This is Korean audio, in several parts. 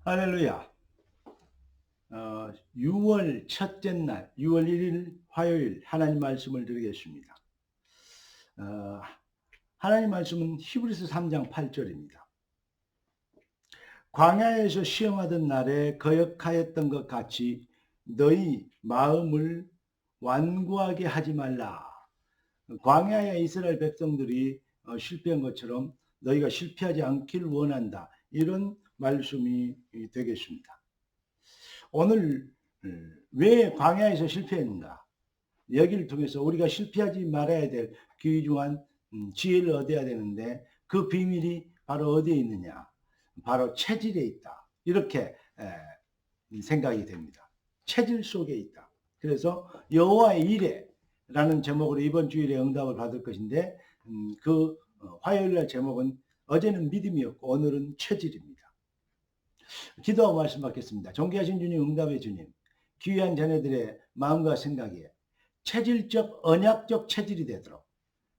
할렐루야. 6월 첫째 날, 6월 1일 화요일 하나님 말씀을 드리겠습니다. 어, 하나님 말씀은 히브리서 3장 8절입니다. 광야에서 시험하던 날에 거역하였던 것 같이 너희 마음을 완고하게 하지 말라. 광야의 이스라엘 백성들이 실패한 것처럼 너희가 실패하지 않길 원한다. 이런 말씀이 되겠습니다. 오늘 왜 광야에서 실패했는가? 여기를 통해서 우리가 실패하지 말아야 될 귀중한 지혜를 얻어야 되는데 그 비밀이 바로 어디에 있느냐? 바로 체질에 있다. 이렇게 생각이 됩니다. 체질 속에 있다. 그래서 여호와의 이레라는 제목으로 이번 주일에 응답을 받을 것인데 그 화요일날 제목은 어제는 믿음이었고 오늘은 체질입니다. 기도하고 말씀 받겠습니다. 존귀하신 주님, 응답의 주님, 귀한 자녀들의 마음과 생각에 체질적, 언약적 체질이 되도록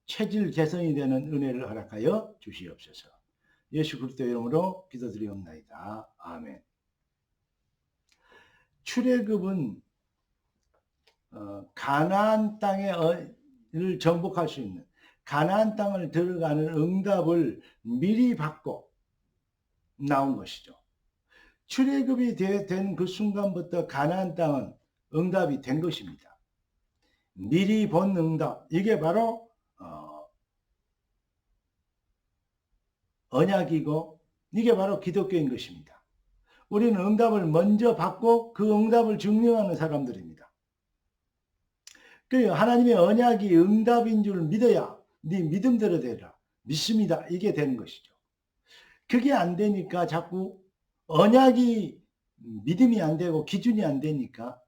체질 개선이 되는 은혜를 허락하여 주시옵소서. 예수 그리스도 이름으로 기도드리옵나이다. 아멘. 출애굽은 가나안 땅을 정복할 수 있는 가나안 땅을 들어가는 응답을 미리 받고 나온 것이죠. 출애굽이 된 그 순간부터 가나안 땅은 응답이 된 것입니다. 미리 본 응답, 이게 바로 언약이고 이게 바로 기독교인 것입니다. 우리는 응답을 먼저 받고 그 응답을 증명하는 사람들입니다. 그 하나님의 언약이 응답인 줄 믿어야 네 믿음대로 되라. 믿습니다. 이게 되는 것이죠. 그게 안 되니까 자꾸 언약이 믿음이 안 되고 기준이 안 되니까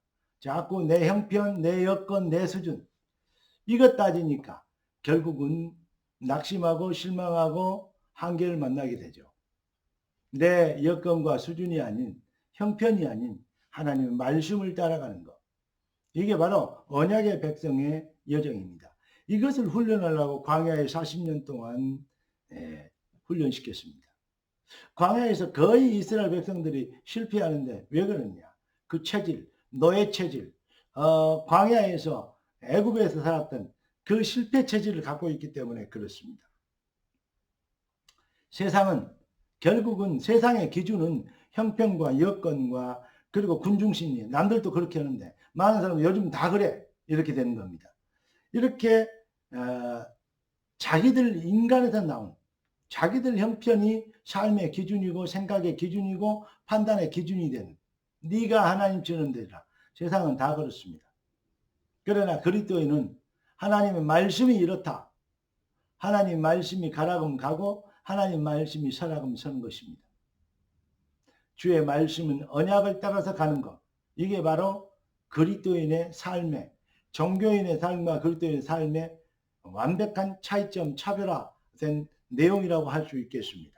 자꾸 내 형편, 내 여건, 내 수준 이것 따지니까 결국은 낙심하고 실망하고 한계를 만나게 되죠. 내 여건과 수준이 아닌 형편이 아닌 하나님의 말씀을 따라가는 것. 이게 바로 언약의 백성의 여정입니다. 이것을 훈련하려고 광야에 40년 동안 훈련시켰습니다. 광야에서 거의 이스라엘 백성들이 실패하는데 왜 그러냐? 그 체질, 노예 체질, 광야에서 애굽에서 살았던 그 실패 체질을 갖고 있기 때문에 그렇습니다. 세상은 결국은 세상의 기준은 형편과 여건과 그리고 군중심리, 남들도 그렇게 하는데 많은 사람은 요즘 다 그래 이렇게 되는 겁니다. 이렇게 자기들 인간에서 나온 자기들 형편이 삶의 기준이고 생각의 기준이고 판단의 기준이 되는 네가 하나님처럼 되라. 세상은 다 그렇습니다. 그러나 그리스도인은 하나님의 말씀이 이렇다. 하나님 말씀이 가라금 가고 하나님 말씀이 서라금 서는 것입니다. 주의 말씀은 언약을 따라서 가는 것. 이게 바로 그리스도인의 삶의 종교인의 삶과 그리스도인의 삶의 완벽한 차이점, 차별화된 내용이라고 할 수 있겠습니다.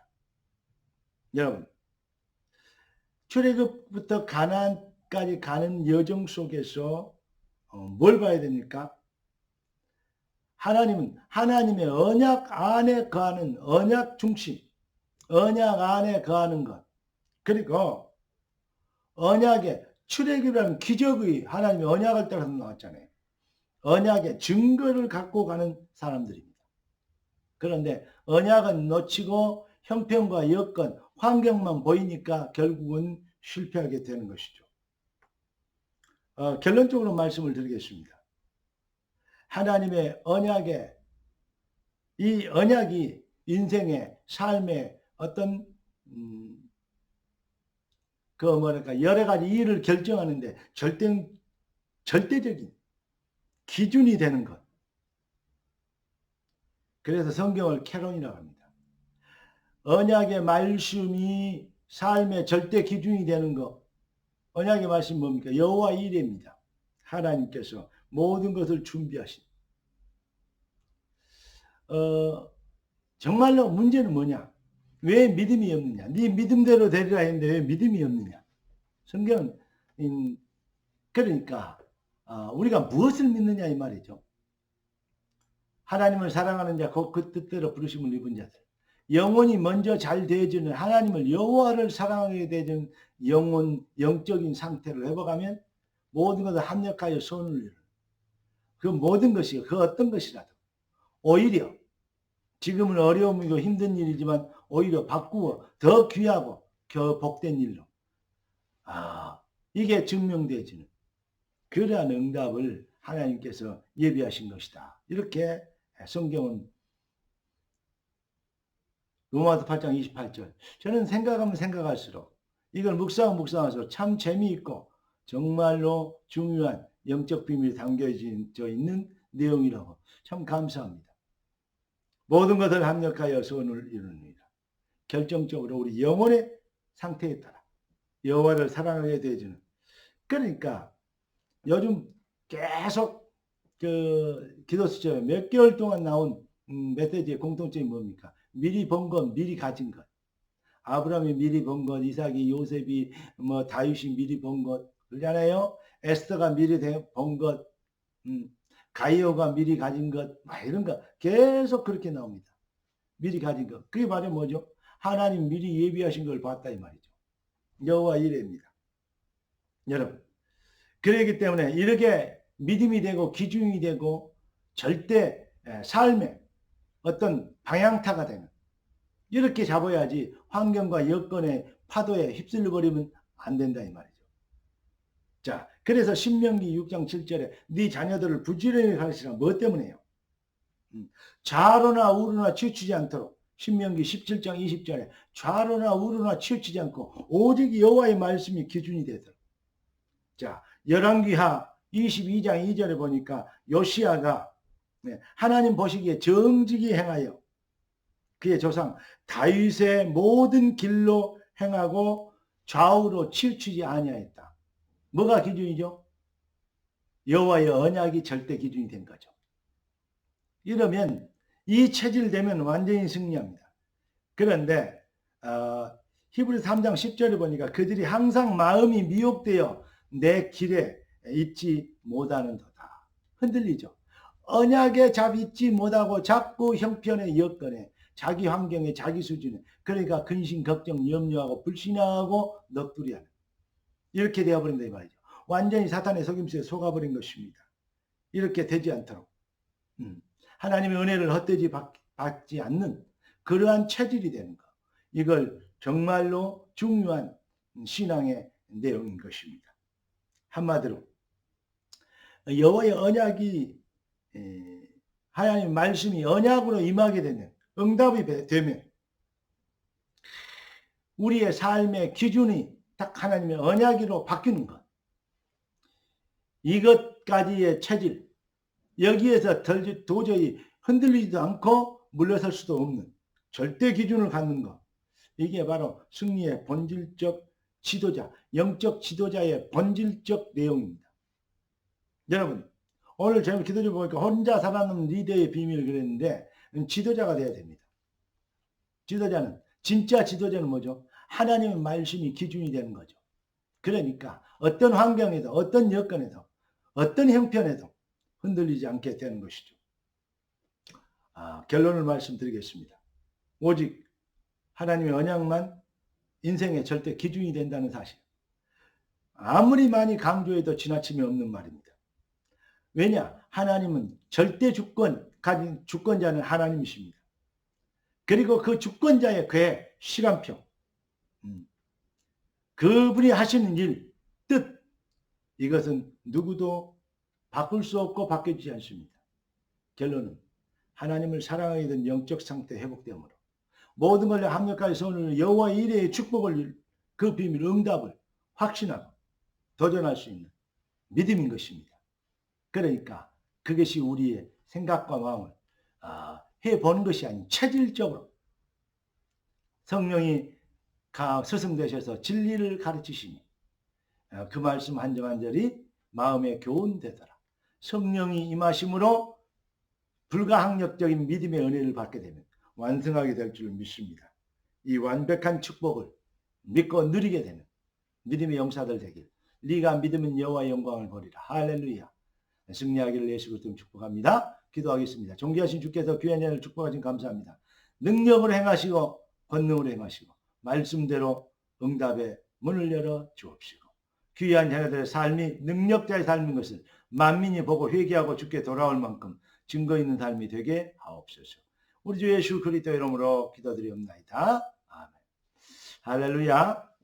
여러분, 출애굽부터 가나안까지 가는 여정 속에서 뭘 봐야 됩니까? 하나님은 하나님의 언약 안에 거하는 언약 중심, 언약 안에 거하는 것, 그리고 언약의 출애굽이라는 기적의 하나님의 언약을 따라서 나왔잖아요. 언약의 증거를 갖고 가는 사람들입니다. 그런데 언약은 놓치고 형편과 여건, 환경만 보이니까 결국은 실패하게 되는 것이죠. 결론적으로 말씀을 드리겠습니다. 하나님의 언약에 이 언약이 인생의 삶의 어떤 여러 가지 일을 결정하는데 절대적인 기준이 되는 것. 그래서 성경을 캐론이라고 합니다. 언약의 말씀이 삶의 절대 기준이 되는 것. 언약의 말씀이 뭡니까? 여호와 이레입니다. 하나님께서 모든 것을 준비하신. 정말로 문제는 뭐냐? 왜 믿음이 없느냐? 네 믿음대로 되리라 했는데 왜 믿음이 없느냐? 성경은 그러니까 우리가 무엇을 믿느냐 이 말이죠. 하나님을 사랑하는 자, 그 뜻대로 부르심을 입은 자들. 영혼이 먼저 잘 되어지는 하나님을 여호와를 사랑하게 되는 영적인 상태를 회복하면 모든 것을 합력하여 선을 이루는 그 모든 것이 그 어떤 것이라도 오히려 지금은 어려움이고 힘든 일이지만 오히려 바꾸어 더 귀하고 복된 일로 이게 증명되어지는 그러한 응답을 하나님께서 예비하신 것이다. 이렇게 성경은 로마서 8장 28절. 저는 생각하면 생각할수록 이걸 묵상할수록 참 재미있고 정말로 중요한 영적 비밀이 담겨져 있는 내용이라고 참 감사합니다. 모든 것을 합력하여 선을 이루느니라. 결정적으로 우리 영혼의 상태에 따라 여호와를 사랑하게 되어지는. 그러니까 요즘 계속 그 기도수첩에 몇 개월 동안 나온 메시지의 공통점이 뭡니까? 미리 본 것, 미리 가진 것. 아브라함이 미리 본 것, 이삭이, 요셉이, 다윗이 미리 본 것, 그러잖아요. 에스더가 미리 본 것, 가이오가 미리 가진 것, 이런 거 계속 그렇게 나옵니다. 미리 가진 것. 그게 바로 뭐죠? 하나님 미리 예비하신 걸 봤다 이 말이죠. 여호와 이레입니다. 여러분, 그렇기 때문에 이렇게 믿음이 되고 기준이 되고 절대 삶의 어떤 방향타가 되는 이렇게 잡아야지 환경과 여건의 파도에 휩쓸려 버리면 안 된다 이 말이죠. 자, 그래서 신명기 6장 7절에 네 자녀들을 부지런히 가르치라. 뭐 때문에요? 좌로나 우로나 치우치지 않도록. 신명기 17장 20절에 좌로나 우로나 치우치지 않고 오직 여호와의 말씀이 기준이 되도록. 자, 열왕기하 22장 2절에 보니까 요시야가 하나님 보시기에 정직히 행하여 그의 조상 다윗의 모든 길로 행하고 좌우로 치우치지 아니하였다. 뭐가 기준이죠? 여호와의 언약이 절대 기준이 된 거죠. 이러면 이 체질되면 완전히 승리합니다. 그런데 히브리서 3장 10절에 보니까 그들이 항상 마음이 미혹되어 내 길에 있지 못하는도다. 흔들리죠. 언약에 있지 못하고 자꾸 형편의 여건에 자기 환경에 자기 수준에 그러니까 근심 걱정 염려하고 불신하고 넋두리하는 이렇게 되어버린다 이 말이죠. 완전히 사탄의 속임수에 속아버린 것입니다. 이렇게 되지 않도록 하나님의 은혜를 헛되이 받지 않는 그러한 체질이 되는 것. 이걸 정말로 중요한 신앙의 내용인 것입니다. 한마디로 여호와의 언약이 하나님 말씀이 언약으로 임하게 되면 응답이 되면 우리의 삶의 기준이 딱 하나님의 언약으로 바뀌는 것. 이것까지의 체질 여기에서 도저히 흔들리지도 않고 물러설 수도 없는 절대 기준을 갖는 것. 이게 바로 승리의 본질적 지도자, 영적 지도자의 본질적 내용입니다. 여러분, 오늘 제가 기도 좀 보니까 혼자 살아남는 리더의 비밀을 그랬는데 지도자가 돼야 됩니다. 진짜 지도자는 뭐죠? 하나님의 말씀이 기준이 되는 거죠. 그러니까 어떤 환경에도 어떤 여건에도 어떤 형편에도 흔들리지 않게 되는 것이죠. 결론을 말씀드리겠습니다. 오직 하나님의 언약만 인생의 절대 기준이 된다는 사실. 아무리 많이 강조해도 지나침이 없는 말입니다. 왜냐? 하나님은 절대 가진 주권자는 하나님이십니다. 그리고 그 주권자의 계획, 시간표, 그분이 하시는 일, 뜻, 이것은 누구도 바꿀 수 없고 바뀌지 않습니다. 결론은 하나님을 사랑하게 된 영적 상태 회복되므로 모든 걸 합력하여 손을 여호와의 이레의 축복을 그 비밀 응답을 확신하고 도전할 수 있는 믿음인 것입니다. 그러니까 그것이 우리의 생각과 마음을 해보는 것이 아닌 체질적으로 성령이 스승되셔서 진리를 가르치시니 그 말씀 한 점 한 절이 마음에 교훈되더라. 성령이 임하심으로 불가항력적인 믿음의 은혜를 받게 되면 완성하게 될 줄 믿습니다. 이 완벽한 축복을 믿고 누리게 되는 믿음의 용사들 되길. 네가 믿으면 여호와의 영광을 보리라. 할렐루야. 승리하기를 예수 그리스도 축복합니다. 기도하겠습니다. 존귀하신 주께서 귀한 은혜를 축복하신 감사합니다. 능력으로 행하시고 권능으로 행하시고 말씀대로 응답의 문을 열어 주옵시고 귀한 자녀들의 삶이 능력자의 삶인 것을 만민이 보고 회개하고 주께 돌아올 만큼 증거 있는 삶이 되게 하옵소서. 우리 주 예수 그리스도 이름으로 기도드리옵나이다. 아멘. 할렐루야.